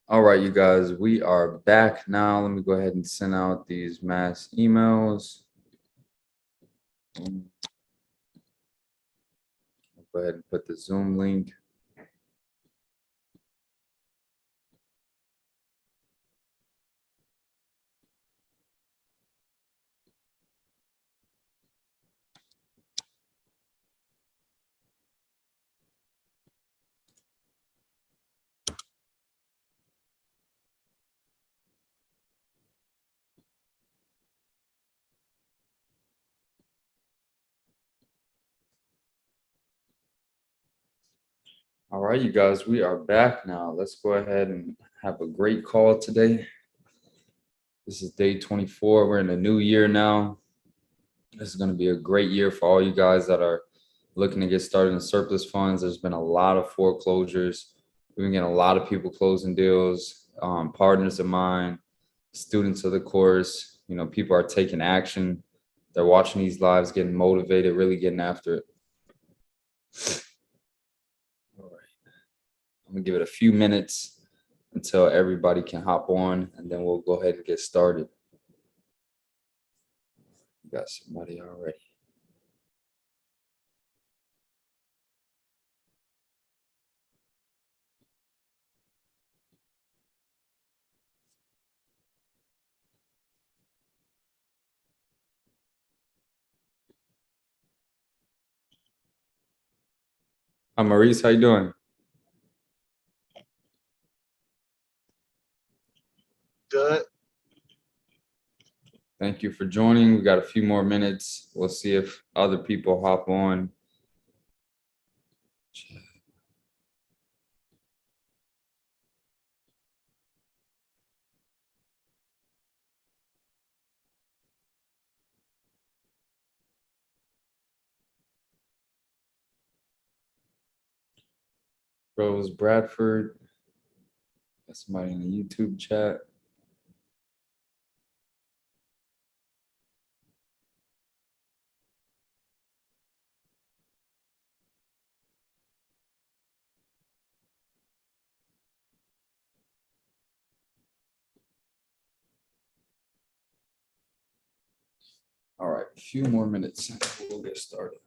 All right, you guys, we are back now. Let me go ahead and send out these mass emails. Go ahead and put the Zoom link. All right, you guys, we are back now. Let's go ahead and have a great call today. This is day 24. We're in a new year now. This is going to be a great year for all you guys that are looking to get started in surplus funds. There's been a lot of foreclosures. We've been getting a lot of people closing deals, partners of mine, students of the course. People are taking action. They're watching these lives, getting motivated, really getting after it. All right. I'm going to give it a few minutes until everybody can hop on, and then we'll go ahead and get started. We got somebody already. Hi, Maurice. How you doing? Good. Thank you for joining. We got a few more minutes. We'll see if other people hop on. Rose Bradford. Got somebody in the YouTube chat. All right, a few more minutes. We'll get started.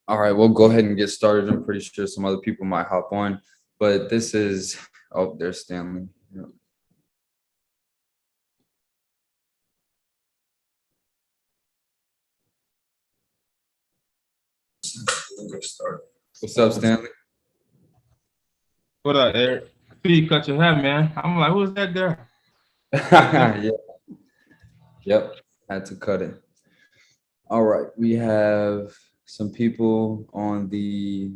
All right, we'll go ahead and get started. I'm pretty sure some other people might hop on, but this is, oh, there's Stanley. Yeah. We'll get started. What's up, Stanley? What up, Eric? I see you cut your hair, man. I'm like, who's that there? Yeah. Yep. Had to cut it. All right. We have some people on the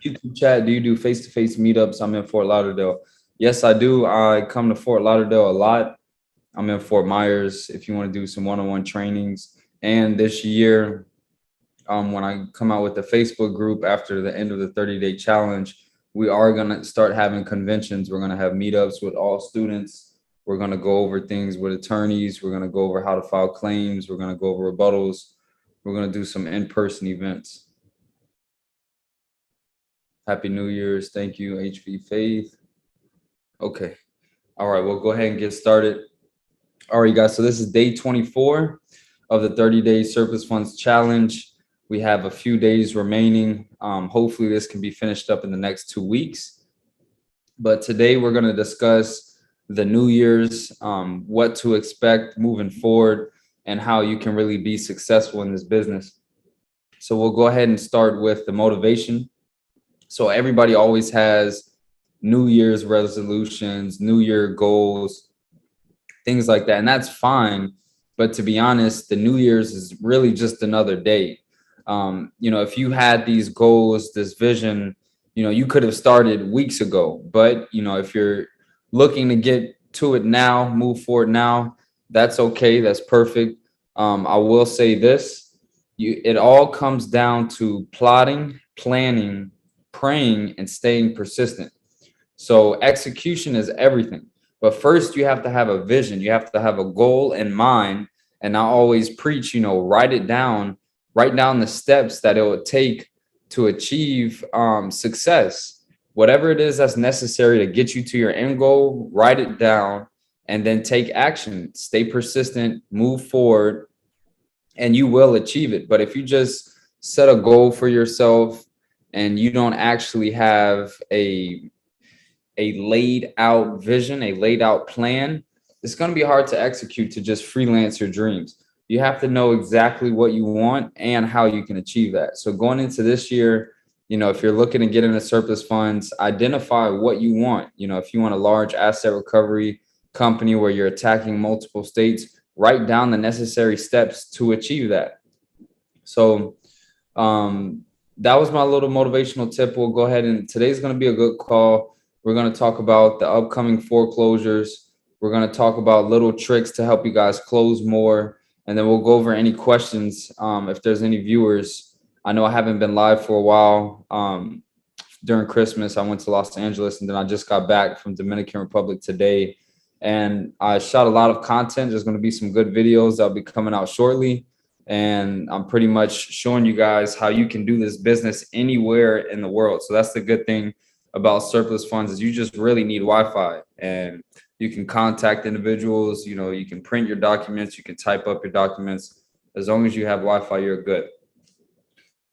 YouTube chat. Do you do face-to-face meetups? I'm in Fort Lauderdale. Yes, I do. I come to Fort Lauderdale a lot. I'm in Fort Myers if you want to do some one-on-one trainings. And this year, when I come out with the Facebook group after the end of the 30-day challenge, we are going to start having conventions. We're going to have meetups with all students. We're going to go over things with attorneys. We're going to go over how to file claims. We're going to go over rebuttals. We're going to do some in-person events. Happy New Year's. Thank you, HV Faith. Okay. All right, we'll go ahead and get started. All right, guys. So this is day 24 of the 30-day surplus funds challenge. We have a few days remaining. Hopefully this can be finished up in the next 2 weeks. But today we're going to discuss the New Year's, what to expect moving forward, and how you can really be successful in this business. So we'll go ahead and start with the motivation. So everybody always has New Year's resolutions, New Year goals, things like that. And that's fine. But to be honest, the New Year's is really just another day. If you had these goals, this vision, you could have started weeks ago. But, if you're looking to get to it now, move forward now, that's okay. That's perfect. I will say this, it all comes down to plotting, planning, praying, and staying persistent. So execution is everything. But first, you have to have a vision. You have to have a goal in mind. And I always preach, write it down, write down the steps that it would take to achieve success. Whatever it is that's necessary to get you to your end goal, write it down and then take action. Stay persistent, move forward, and you will achieve it. But if you just set a goal for yourself and you don't actually have a laid out vision, a laid out plan, it's going to be hard to execute to just freelance your dreams. You have to know exactly what you want and how you can achieve that. So going into this year, if you're looking to get into surplus funds, identify what you want. If you want a large asset recovery company where you're attacking multiple states, write down the necessary steps to achieve that. So that was my little motivational tip. We'll go ahead and today's going to be a good call. We're going to talk about the upcoming foreclosures. We're going to talk about little tricks to help you guys close more. And then we'll go over any questions. If there's any viewers, I know I haven't been live for a while. During Christmas, I went to Los Angeles and then I just got back from Dominican Republic today. And I shot a lot of content. There's going to be some good videos that'll be coming out shortly. And I'm pretty much showing you guys how you can do this business anywhere in the world. So that's the good thing about surplus funds is you just really need Wi-Fi and you can contact individuals, you can print your documents, you can type up your documents. As long as you have Wi-Fi, you're good.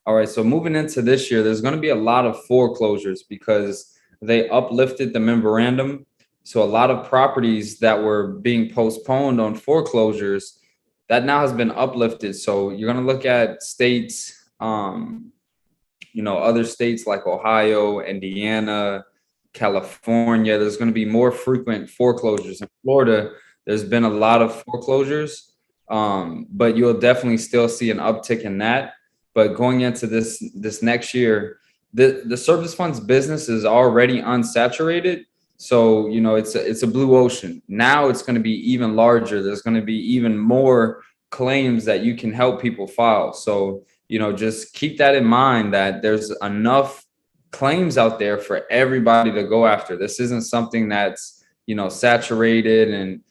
All right, so moving into this year, there's going to be a lot of foreclosures because they uplifted the memorandum. So a lot of properties that were being postponed on foreclosures, that now has been uplifted. So you're going to look at states, other states like Ohio, Indiana, California. There's going to be more frequent foreclosures. In Florida, there's been a lot of foreclosures, but you'll definitely still see an uptick in that. But going into this next year, the surplus funds business is already unsaturated. So, it's a blue ocean. Now it's going to be even larger. There's going to be even more claims that you can help people file. So, just keep that in mind that there's enough claims out there for everybody to go after. This isn't something that's, saturated and,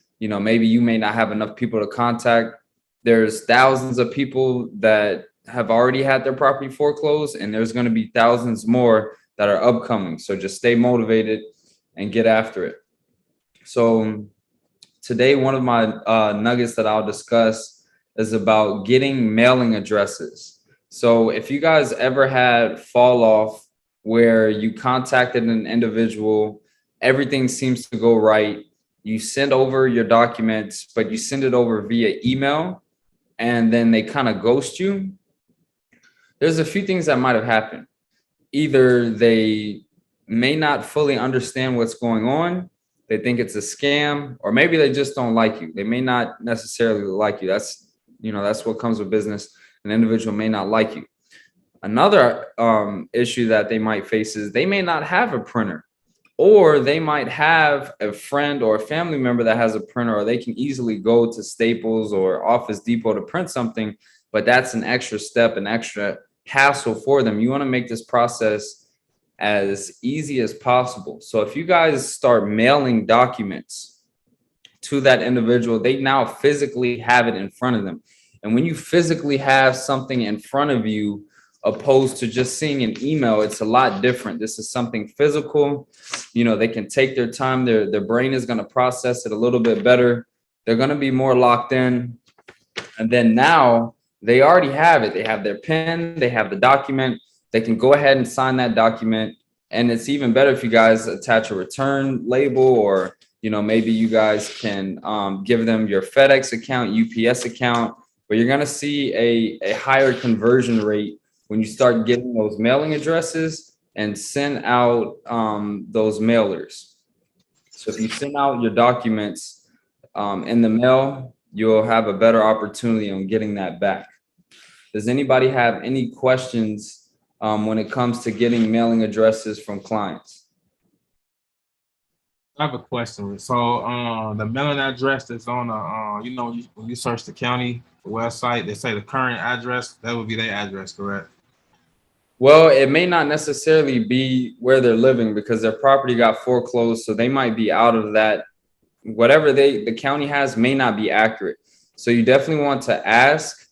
maybe you may not have enough people to contact. There's thousands of people that have already had their property foreclosed, and there's going to be thousands more that are upcoming. So just stay motivated and get after it. So today, one of my nuggets that I'll discuss is about getting mailing addresses. So if you guys ever had fall off where you contacted an individual, everything seems to go right, you send over your documents, but you send it over via email, and then they kind of ghost you. There's a few things that might have happened. Either they may not fully understand what's going on. They think it's a scam, or maybe they just don't like you. They may not necessarily like you. That's what comes with business. An individual may not like you. Another issue that they might face is they may not have a printer, or they might have a friend or a family member that has a printer, or they can easily go to Staples or Office Depot to print something, but that's an extra step, an extra hassle for them. You want to make this process as easy as possible. So if you guys start mailing documents to that individual, they now physically have it in front of them. And when you physically have something in front of you, opposed to just seeing an email, it's a lot different. This is something physical. They can take their time. Their brain is going to process it a little bit better. They're going to be more locked in. And then now they already have it. They have their pen, they have the document. They can go ahead and sign that document. And it's even better if you guys attach a return label, or, maybe you guys can give them your FedEx account, UPS account, but you're going to see a higher conversion rate when you start getting those mailing addresses and send out those mailers. So if you send out your documents in the mail, you'll have a better opportunity on getting that back. Does anybody have any questions when it comes to getting mailing addresses from clients? I have a question. So the mailing address that's on when you search the county website, they say the current address, that would be their address, correct? Well, it may not necessarily be where they're living because their property got foreclosed, so they might be out of that. Whatever the county has may not be accurate. So you definitely want to ask,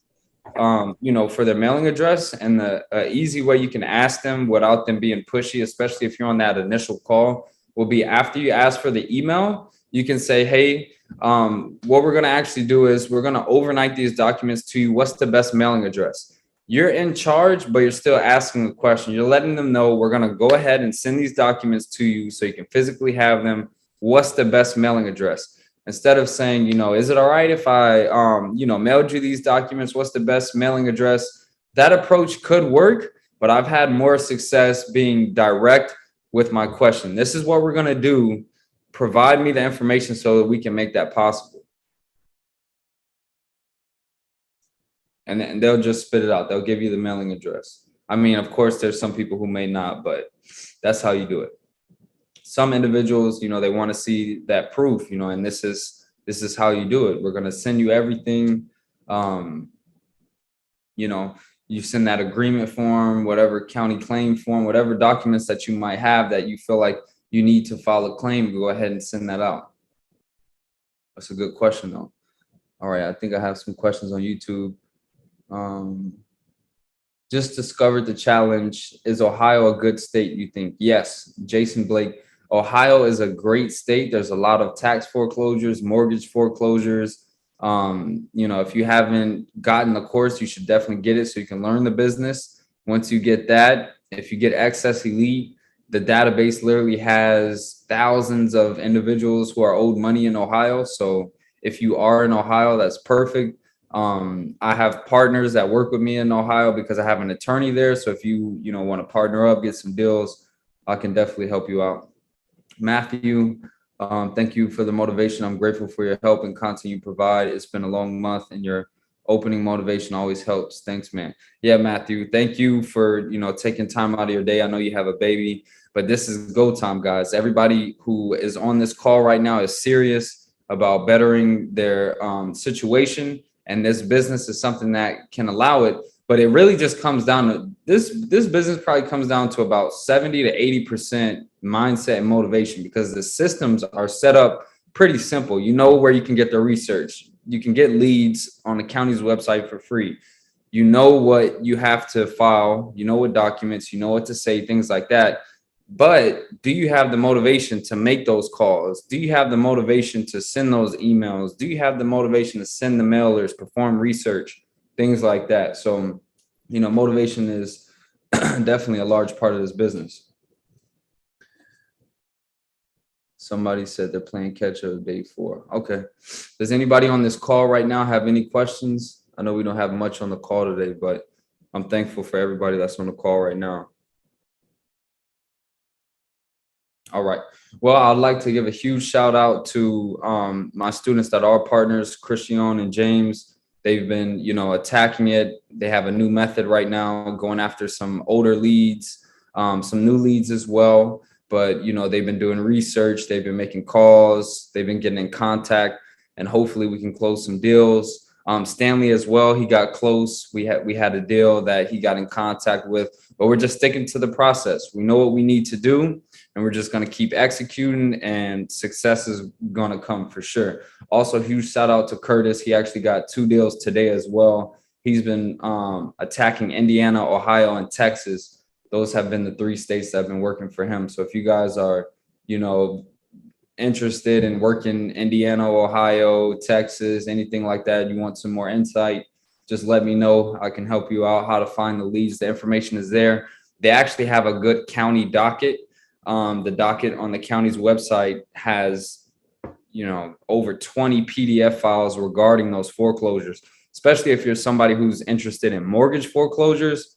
for their mailing address, and the easy way you can ask them without them being pushy, especially if you're on that initial call, will be after you ask for the email, you can say, hey, what we're going to actually do is we're going to overnight these documents to you. What's the best mailing address? You're in charge, but you're still asking the question. You're letting them know we're going to go ahead and send these documents to you so you can physically have them. What's the best mailing address? Instead of saying, is it all right if I, mailed you these documents? What's the best mailing address? That approach could work, but I've had more success being direct with my question. This is what we're going to do. Provide me the information so that we can make that possible. And then they'll just spit it out. They'll give you the mailing address. I mean, of course, there's some people who may not, but that's how you do it. Some individuals, they want to see that proof, and this is how you do it. We're going to send you everything. You send that agreement form, whatever county claim form, whatever documents that you might have that you feel like you need to file a claim, go ahead and send that out. That's a good question, though. All right, I think I have some questions on YouTube. Just discovered the challenge. Is Ohio a good state, you think? Yes, Jason Blake. Ohio is a great state. There's a lot of tax foreclosures, mortgage foreclosures. If you haven't gotten the course, you should definitely get it so you can learn the business. Once you get that, if you get Access Elite, the database literally has thousands of individuals who are owed money in Ohio. So if you are in Ohio, that's perfect. I have partners that work with me in Ohio because I have an attorney there. So if you want to partner up, get some deals, I can definitely help you out. Matthew, thank you for the motivation. I'm grateful for your help and content you provide. It's been a long month and your opening motivation always helps. Thanks, man. Yeah, Matthew, thank you for, taking time out of your day. I know you have a baby, but this is go time, guys. Everybody who is on this call right now is serious about bettering their situation. And this business is something that can allow it. But it really just comes down to this business probably comes down to about 70 to 80% mindset and motivation, because the systems are set up pretty simple. You know where you can get the research. You can get leads on the county's website for free. You know what you have to file, you know what documents, you know what to say, things like that. But do you have the motivation to make those calls? Do you have the motivation to send those emails? Do you have the motivation to send the mailers, perform research, things like that? So, motivation is definitely a large part of this business. Somebody said they're playing catch up day 4. Okay. Does anybody on this call right now have any questions? I know we don't have much on the call today, but I'm thankful for everybody that's on the call right now. All right. Well, I'd like to give a huge shout out to my students that are partners, Christian and James. They've been, attacking it. They have a new method right now, going after some older leads, some new leads as well. But, they've been doing research. They've been making calls. They've been getting in contact, and hopefully we can close some deals. Stanley as well, he got close. We had a deal that he got in contact with, but we're just sticking to the process. We know what we need to do, and we're just going to keep executing, and success is going to come for sure. Also, huge shout out to Curtis. He actually got 2 deals today as well. He's been attacking Indiana, Ohio, and Texas. Those have been the 3 states that have been working for him. So if you guys are, interested in working Indiana, Ohio, Texas, anything like that, you want some more insight, just let me know. I can help you out how to find the leads. The information is there. They actually have a good county docket. The docket on the county's website has, over 20 PDF files regarding those foreclosures, especially if you're somebody who's interested in mortgage foreclosures.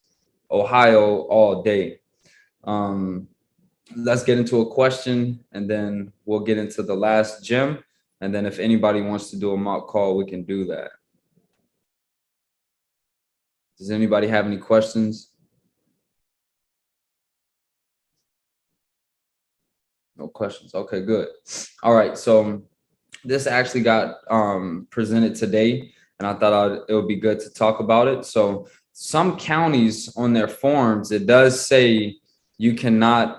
Ohio all day. Let's get into a question, and then we'll get into the last gem. And then if anybody wants to do a mock call, we can do that. Does anybody have any questions? No questions. Okay, good. All right. So this actually got presented today, and I thought it would be good to talk about it. So some counties on their forms, it does say you cannot,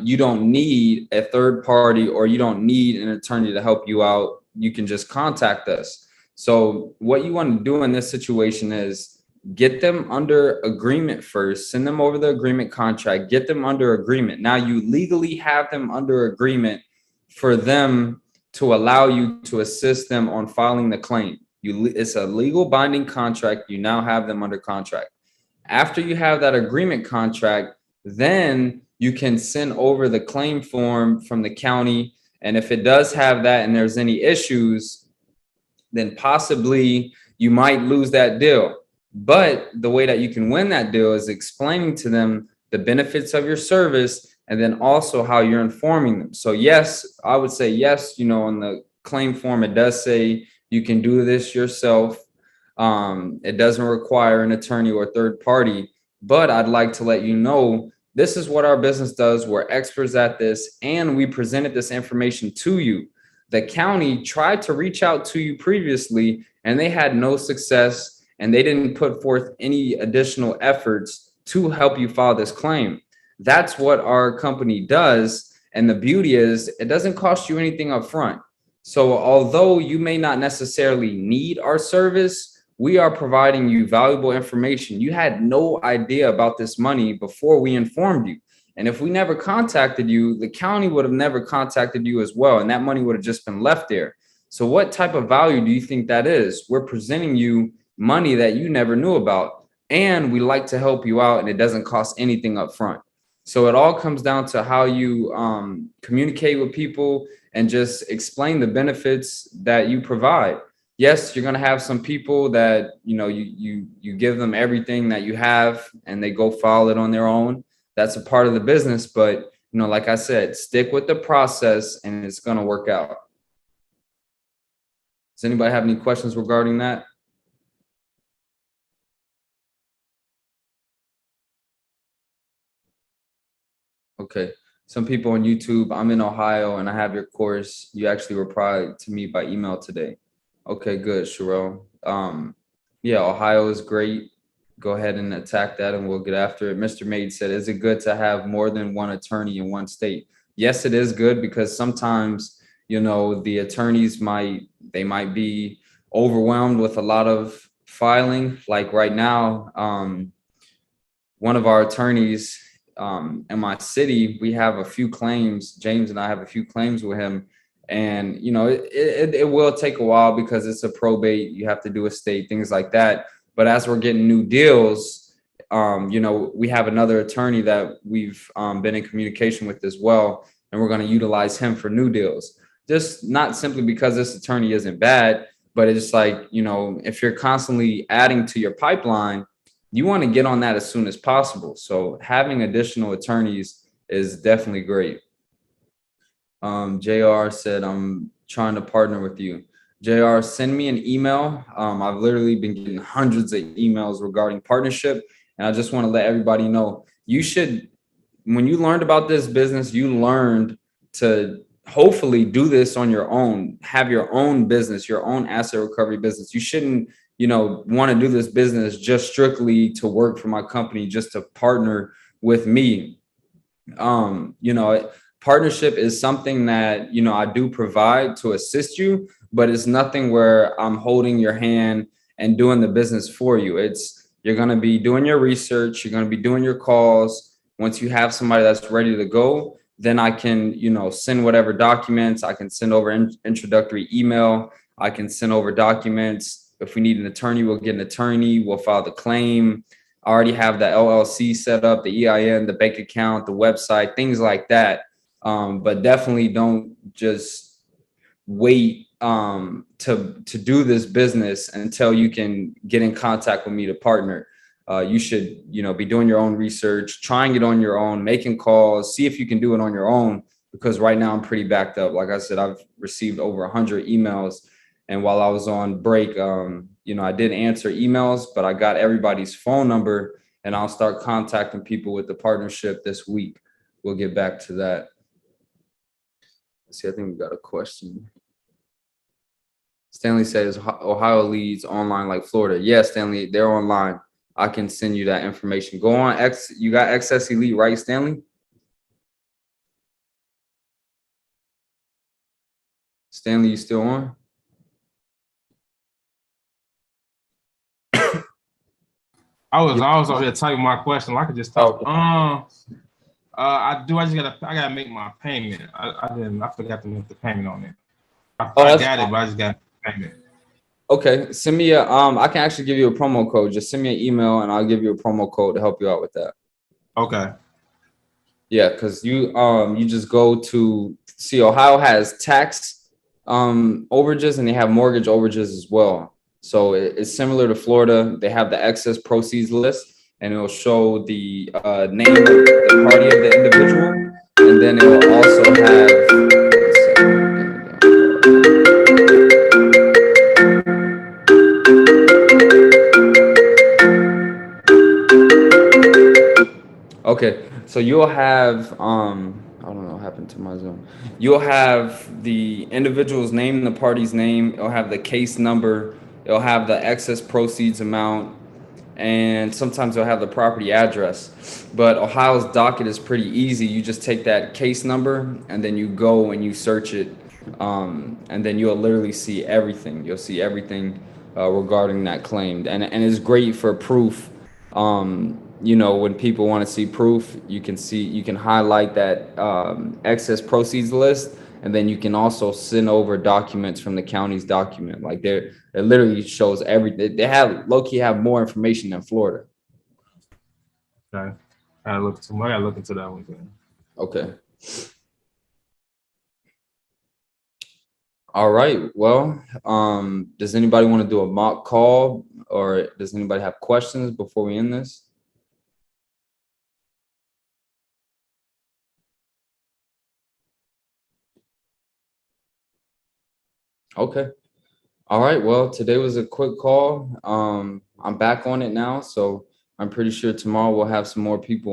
you don't need a third party, or you don't need an attorney to help you out. You can just contact us. So what you want to do in this situation is get them under agreement first, send them over the agreement contract, get them under agreement. Now you legally have them under agreement for them to allow you to assist them on filing the claim. It's a legal binding contract. You now have them under contract. After you have that agreement contract, then you can send over the claim form from the county. And if it does have that and there's any issues, then possibly you might lose that deal. But the way that you can win that deal is explaining to them the benefits of your service, and then also how you're informing them. So yes, I would say yes, on the claim form, it does say you can do this yourself. It doesn't require an attorney or third party, but I'd like to let you know this is what our business does. We're experts at this, and we presented this information to you. The county tried to reach out to you previously, and they had no success, and they didn't put forth any additional efforts to help you file this claim. That's what our company does. And the beauty is it doesn't cost you anything up front. So although you may not necessarily need our service, we are providing you valuable information. You had no idea about this money before we informed you. And if we never contacted you, the county would have never contacted you as well. And that money would have just been left there. So what type of value do you think that is? We're presenting you money that you never knew about. And we like to help you out, and it doesn't cost anything up front. So it all comes down to how you communicate with people and just explain the benefits that you provide. Yes, you're going to have some people that, you give them everything that you have and they go file it on their own. That's a part of the business. But, like I said, stick with the process and it's going to work out. Does anybody have any questions regarding that? Okay. Some people on YouTube, I'm in Ohio and I have your course. You actually replied to me by email today. Okay, good, Sherelle. Yeah, Ohio is great. Go ahead and attack that and we'll get after it. Mr. Maid said, is it good to have more than one attorney in one state? Yes, it is good, because sometimes, the attorneys might be overwhelmed with a lot of filing. Like right now, one of our attorneys in my city, we have a few claims. James and I have a few claims with him. And, it will take a while because it's a probate. You have to do estate, things like that. But as we're getting new deals, we have another attorney that we've been in communication with as well. And we're going to utilize him for new deals. Just not simply because this attorney isn't bad, but it's like, if you're constantly adding to your pipeline, you want to get on that as soon as possible. So having additional attorneys is definitely great. JR said, I'm trying to partner with you. JR, send me an email. I've literally been getting hundreds of emails regarding partnership. And I just want to let everybody know, when you learned about this business, you learned to hopefully do this on your own, have your own business, your own asset recovery business. You shouldn't want to do this business just strictly to work for my company, just to partner with me. Partnership is something that, I do provide to assist you, but it's nothing where I'm holding your hand and doing the business for you. You're going to be doing your research. You're going to be doing your calls. Once you have somebody that's ready to go, then I can, send whatever documents. I can send over introductory email. I can send over documents. If we need an attorney, we'll get an attorney. We'll file the claim. I already have the LLC set up, the EIN, the bank account, the website, things like that. But definitely don't just wait to do this business until you can get in contact with me to partner. You should, be doing your own research, trying it on your own, making calls, see if you can do it on your own, because right now I'm pretty backed up. Like I said, I've received over 100 emails. And while I was on break, I did answer emails, but I got everybody's phone number and I'll start contacting people with the partnership this week. We'll get back to that. Let's see, I think we got a question. Stanley says, Ohio leads online like Florida. Yeah, Stanley, they're online. I can send you that information. Go on you got Excess Elite, right, Stanley? Stanley, you still on? I was over here typing my question. I could just talk. Okay. I gotta make my payment. I forgot to make the payment on it. Oh, I that's got it, fine. but I just got payment. Okay. Send me I can actually give you a promo code. Just send me an email and I'll give you a promo code to help you out with that. Okay. Yeah, because you just go to see Ohio has tax overages and they have mortgage overages as well. So it's similar to Florida. They have the excess proceeds list and it'll show the name of the party of the individual, and then it will also have. Okay, so you'll have I don't know what happened to my Zoom. You'll have the individual's name and the party's name. It'll have the case number. It'll have the excess proceeds amount, and sometimes they'll have the property address. But Ohio's docket is pretty easy. You just take that case number and then you go and you search it, and then you'll literally see everything. You'll see everything regarding that claim, and it's great for proof. When people want to see proof, you can highlight that excess proceeds list, and then you can also send over documents from the county's document. Like it literally shows everything. They have low-key have more information than Florida. Okay. I gotta look into that one then. Okay. All right. Well, does anybody want to do a mock call, or does anybody have questions before we end this? Okay. All right. Well, today was a quick call. I'm back on it now, so I'm pretty sure tomorrow we'll have some more people